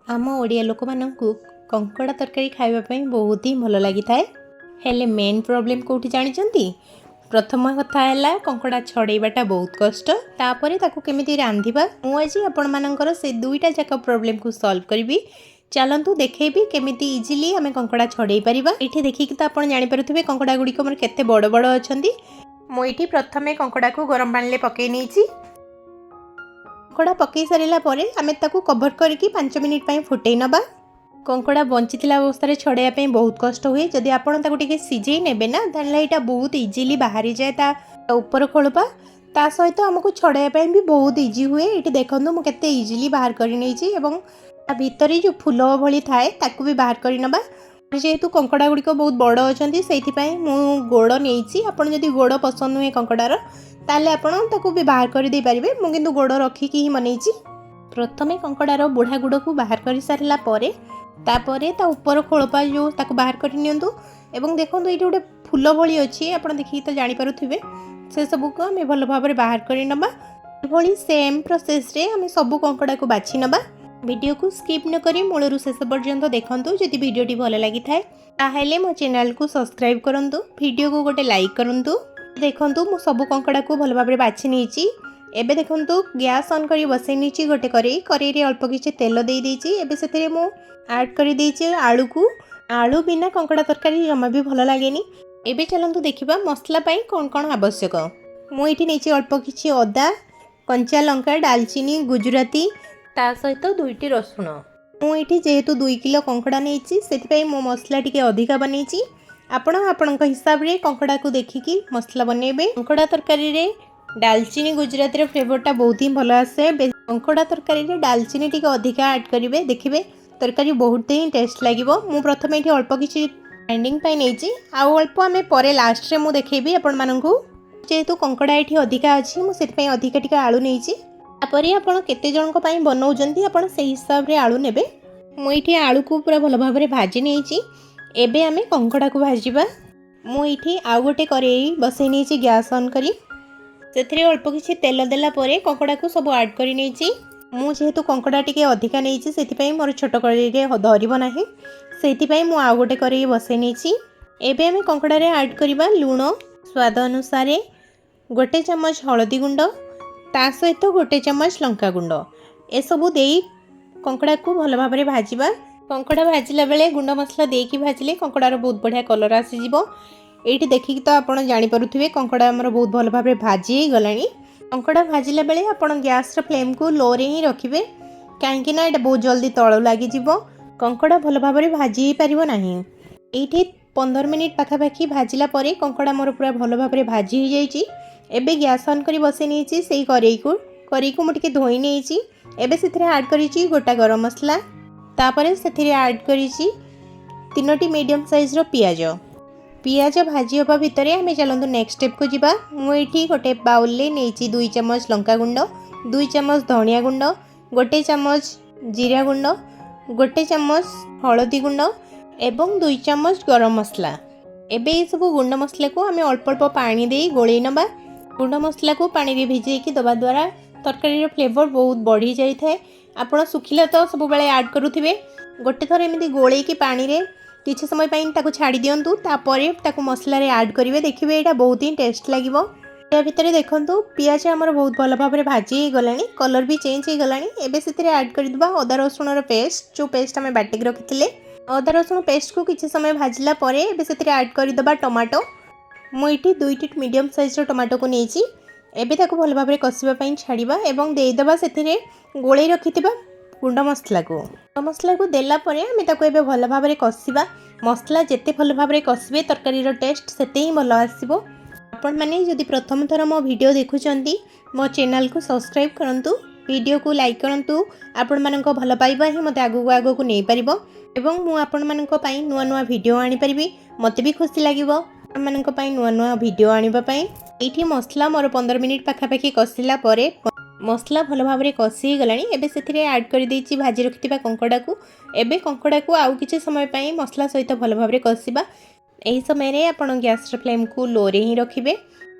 आम ओडिया लोक मानू कंकड़ा तरकारी खावाई बहुत ही भल लगी थाए। हेले मेन प्रॉब्लम कौटी जानते प्रथम कथा है कंकड़ा छड़ेबाटा बहुत कष्ट तापर ताकू केमिति रांधिबा मुझे आपण मानकर से दुईटा जाक प्रॉब्लम को सॉल्व करी। चलतु देखेबी केमिति इजिली आम कंकड़ा छड़े पारिबा। एठी देखिक तो आपण जानि पारुथिबे कंकड़ा गुड़िक मोर केते बड़ बड़ अछंती। मुझे प्रथमे कंकड़ा को गरम पानी पकई नहीं कंकड़ा पकई सारा आम ताकू कवर करके 5 मिनिट फुटई नबा। कंकड़ा बंची अवस्था छड़ाई बहुत कष्ट हुए जदि आपड़ सिझे ने ना ताहले यहाँ बहुत इजिली बाहरी जाए ता ऊपर खोलपा ता सहित आमको छड़ाई भी बहुत इजी हुए। ये देखो मुझे इजिली बाहर कर भितर जो फूल भली थाए ताकू भी बाहर कर नबा। जेहेतु कंकड़ा गुड़िक बहुत बड़ अच्छा से गोड़ नहीं आपड़ जदि गोड़ पसंद नुहे कंकड़ार ताले आपड़ भी बाहर कर दे पारे। मुझे गोड़ रखिकी ही मनई प्रथमे कंकड़ार बुढ़ा गुड़ को बाहर कर सारा तापरे ता ऊपर खोलपा जो ताको बाहर कर नियंतु एवं देखो ये गोटे फूल भली अच्छी आप देखिए तो जापे से सब को आम भल भाव बाहर कर नबा। भली सेम प्रोसेस रे आम सब कंकड़ा को बाछि नबा। वीडियो को स्किप न करी मूलरू शेष पर्यंत देखंतु। जदि वीडियोटी भल लगी थाए ताहेले मो चैनल को सब्सक्राइब करंतु, वीडियो को गोटे लाइक करंतु। देखंतु मु सब कंकड़ा को भल भाव बाछि नेछि। एबे देखंतु गैस ऑन करी बसई नीची गोटे करेई रे अल्प किछि तेल दे देछि। एबे सेतिरे मु ऐड कर देछि आलू को। आलू बिना कंकड़ा तरकारी जमा भी भल लागेनी। एबे चलंतु देखिबा मसला पाई कोन कोन आवश्यक। मु एठी नेछि अल्प किछि अदा, कंचा लंका, दालचीनी, गुजराती ता सहित 2टी रसुण। मुझे जेहेतु 2 किलो कंकड़ा नहीं मो मसला टी अधिका बनई। आपण आपणक हिसाब रे कंकड़ा को देखिकी मसला बनइबे। कंकड़ा तरकारी रे दालचीनी गुजराती रे फ्लेवरटा बहुत ही भल आसे। कंकड़ा तरकारी रे दालचीनी टी अधिका ऐड करेंगे देखिए तरकारी बहुत ही टेस्ट लगे। मु प्रथम ये अल्प किसी ग्राइंडिंग नहीं आउ अल्प आम पर लास्ट रे मु देखेबी आपण मानकू। जेहेतु कंकड़ा ये अधिका अच्छी मुझे अधिका टी आलू नहीं तापर आपड़ केते जनक बनाऊँच आप हिसाब से आलू ने। मुझे आलू को पूरा भल भाव भाजी नहीं। एबे आम कंकड़ा को भाजवा। मुझे आउ गोटे करेई बसई नहीं गैस ऑन करी से अल्प किसी तेल देला परे कंकड़ा को सब ऐड कर नहीं। जेहेतु कंकड़ा टी अधिका नहीं से मोर छोट कड़े धरब ना से आउ गोटे करेई बसई नहीं। एबे आम कंकड़ा ऐड करवा लुण स्वाद अनुसार, गोटे चम्मच हलदी गुंड ता सहित गोटे चम्मच लंका गुंड ए सबू दे कंकड़ा को भल भाव भाजवा। कंकड़ा भाजिला बेले गुंड मसला देकी भाजिले कंकड़ार बहुत बढ़िया कलर आसीजिवो। एठी देखिकी तो आप जापे कंकड़ा आमर बहुत भल भाव भाजी गलानी। कंकड़ा भाजिला बेले आप गैस फ्लेम को लो रे ही रखिए कहीं ना बहुत जल्दी तल लगी कंकड़ा भल भाव भाजी पार ना। ये 15 मिनिट पाखापाखि भाजिला परे कंकड़ा मोर पूरा भल भाव भाजी हो जाइए। एबे गैस ऑन करी बसई नहीं से करेई को मुझे धोई नहीं। एबे से ऐड करी गोटा गरम मसला तापर से ऐड करी 3टी मीडियम साइज रो पियाज भाजी हवा भितर आम चलतु नेक्स्ट स्टेप को जीवा। मुझे गोटे बाउल नहीं 2 चम्मच लंका गुंड, 2 चम्मच धनिया गुंड, गोटे चम्मच जीरा गुंड, गोटे चम्मच हलदी गुंड एवं 2 चम्मच गरम मसला। एबे ये सब गुंड मसला को आम अल्प अल्प पानी दे गोले नबा। गुंड मसला को पानी रे भिजेकी दबा द्वारा तरकारी फ्लेवर बहुत बढ़ी जाए थाए। आपड़ सुखिला तो सब बेले ऐड करुथिबे। गोटे थर एमती गोलेकी पानी रे किछि समय ताकू छाड़ी दियंतु तापरे ताकू मसला रे ऐड करिवे देखिबे एटा बहुत ही टेस्ट लागिवो। या भितर देखंतु पियाज हमर बहुत भल भाव भाजी गलानी, कलर भी चेंज हो गलानी। एबे सेतिरे ऐड कर दिबा अदा रसुण रो पेस्ट जो पेस्ट हमें बाटिक रखिथिले। अदा रसुण पेस्ट को किछि समय भाजिला परे एबे सेतिरे ऐड कर दिबा टमाटो। मुझे 2टी मीडियम साइज टमाटो को नहीं एबे ताको भल भाव कषिबा छाड़िबा एवं देदेबा सेथिरे गोले रखिथिबा गुंड मसला को देला परे आमे ताको एबे भल भाव कषिबा। मसला जेते भल भाव कषिबे तरकारीर टेस्ट सेते ही भल आसीबो। आपण माने जदि प्रथम थर मो वीडियो देखुचंती मो चैनल को सब्सक्राइब करंतु, वीडियो को लाइक करंतु। आपण मानक भल पाइबा ही मते आगु को नै परिबो एवं मु आपण मानक पई नुवा नुवा वीडियो आनी परिबी। मते भी खुशी लागिबो मानक पई नुवा नुवा वीडियो आनिबा पई। एठी मसला मोर 15 मिनिट पाखापाखि कषिला परे मसला भल भाव कषि गलानी। एबे सेथिरे ऐड कर देछि भाजी रखिथिबा कंकड़ा को। एबे कंकड़ा को आउ किछि समय पई मसला सहित भल भाव कषिबा। एही समय रे आपण गैस फ्लेम को लो रे ही रखिबे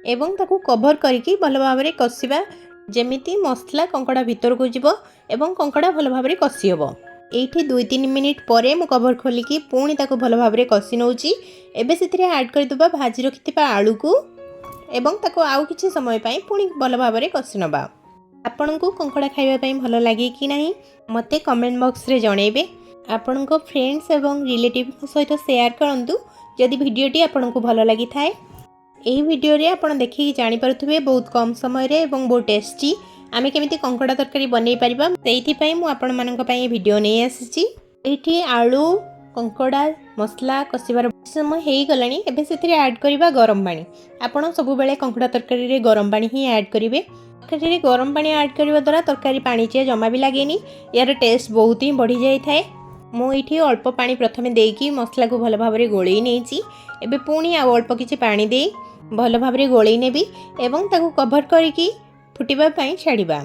एवं ताकू कवर करके भल भाव कषिबा जेमिति मसला कंकड़ा भीतर को जीवो एवं कंकड़ा भल भाव कषि हेबो। एठी 2-3 मिनिट परे मु कवर खोलिकी पुणी ताको भल भाव में कषि नौची। एबे सेथिरे ऐड करदेबा भाजी रखिथिबा आलू को एवं ताको आउ किछि समय पई पुणी भल भाव में कषि नबा। आपनकु कंकड़ा खाइबा पई भल लागे कि नाही मते कमेंट बॉक्स रे जणेबे। आपनको फ्रेंड्स एवं रिलेटिव सहित शेयर करंतु जदि वीडियोटी आपनकु भल लागि थाए। एही वीडियो रे आपण देखि जानि पारुथबे बहुत कम समय रे एवं बहुत टेस्टी आमे केमिति कंकड़ा तरकारी बनै परिबा सेइथि पई मु आपण मानक पई वीडियो नै आसीची। एठी आलू कंकड़ा मसला कसिबार समय हेई गलानी। एबे सेथिरे ऐड करिबा गरम पानी। आपण सब बेले कंकड़ा तरकारी रे गरम पानी ही ऐड करिवे। तरकारी रे गरम पानी ऐड करबा द्वारा तरकारी पानी चिया जमा भी लागेनी, यार टेस्ट बहुत ही बढ़ी जाई थाए। मु एठी अल्प पानी प्रथमे देकी मसला को भल भाव में गोळेई नेची। एबे पुणी आ अल्प किछि पानी देई भल भाव में गोळेई नेबी एवं ताको कवर करिकी फुटिबा पई छाड़िबा।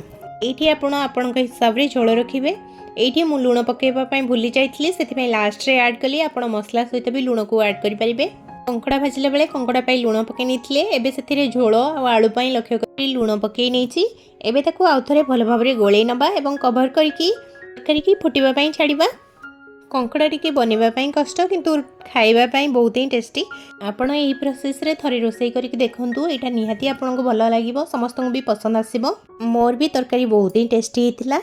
एठी आपण आपनक हिसाब रे झोल रखिबे। एठी मु लूण पकेबा पई भूली जाइतली, सेति पई लास्ट रे ऐड कली। आपण मसला सहित भी लूण को ऐड करि परिबे। कंकड़ा भाजिला बेले कंकड़ा पई लूण पके निथिले। एबे सेथिरे झोल आ आलू पई लक्ष्य करी लूण पके नेची। एबे ताको आउथरे भल भाव में गोळेई नबा एवं कवर करिकी फुटिबा पई छाड़िबा। कंकड़ा टिके बनैबा पई कष्ट किंतु खाइबा पई बहुत ही टेस्टी। आपण एही प्रोसेस रे थरे रोसई करके देखंतु, एटा निहाती आपनको भल लागिवो, समस्तଙ୍କୁ भी पसंद आसीबो। मोर भी तरकारी बहुत ही टेस्टी हेतिला।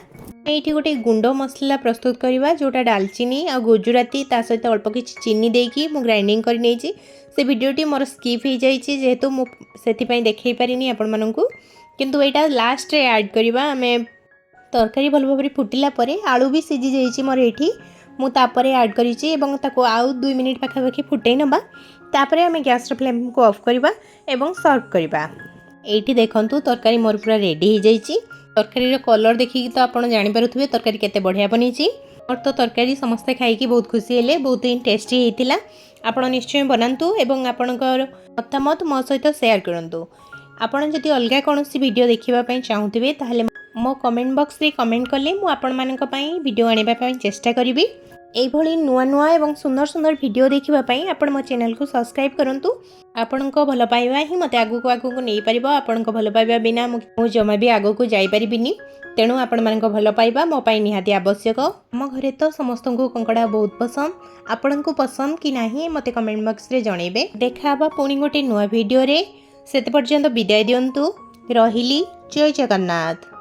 एठी गोटे गुंड मसला प्रस्तुत करबा जोटा दालचीनी आ गुजराती ता सहित अल्प किछि चीनी देकी मु ग्राइंडिंग कर नेछि। से वीडियोटी मोर स्किप हो जाइछि जेहेतु मु सेति पई देखै पारिनी आपण माननकु, किंतु एटा लास्ट रे ऐड करबा। हमें तरकारी भल भाबरे फुटिला परे आलू भी सिझी जाइछि मोर एठी। मु तापरे ऐड करिछि एवं ताको आउ 2 मिनिट पाखापाखि फुटै नबा। तापरे हमें गैस फ्लेम को ऑफ करबा एवं सर्व करबा। एठी देखंतु तरकारी मोर पूरा रेडी हो जाइछि। तरकारी रो कलर देखि तो आपण जानि पारुथबे तरकारी केते बढ़िया बनिछि। और तो तरकारी समस्त खाइकी बहुत खुशी हेले, बहुत ही टेस्टी हेतिला। आपण निश्चय बनांतु एवं आपणकर मतामत मो सहित शेयर करंतु। आपण जदि अलगा कोनोसी वीडियो देखिबा पई चाहुथिबे ताहले मो कमेंट बॉक्स रे कमेंट कले मु आपण मानक पई वीडियो आनिबा पई चेष्टा करिबी। एभली नुआ नुआ एवं सुंदर सुंदर वीडियो देखिबा पई आपण मो चैनल को सब्सक्राइब करंतु। आपणको भल पाइबा ही मते आगु को नै परिबो। आपणको भल पाइबा बिना मु जमा भी आगु को जाई परिबिनी। तेणु आपण मानक भल पाइबा मो पई निहाती आवश्यक। हम घरे तो समस्त को कंकड़ा बहुत पसंद। आपणको पसंद कि नाही मते कमेंट बॉक्स रे जणेबे। देखाबा पुणी गोटे नुआ वीडियो रे। सेते पर्यंत विदाय दियंतु। रहिली। जय जगन्नाथ।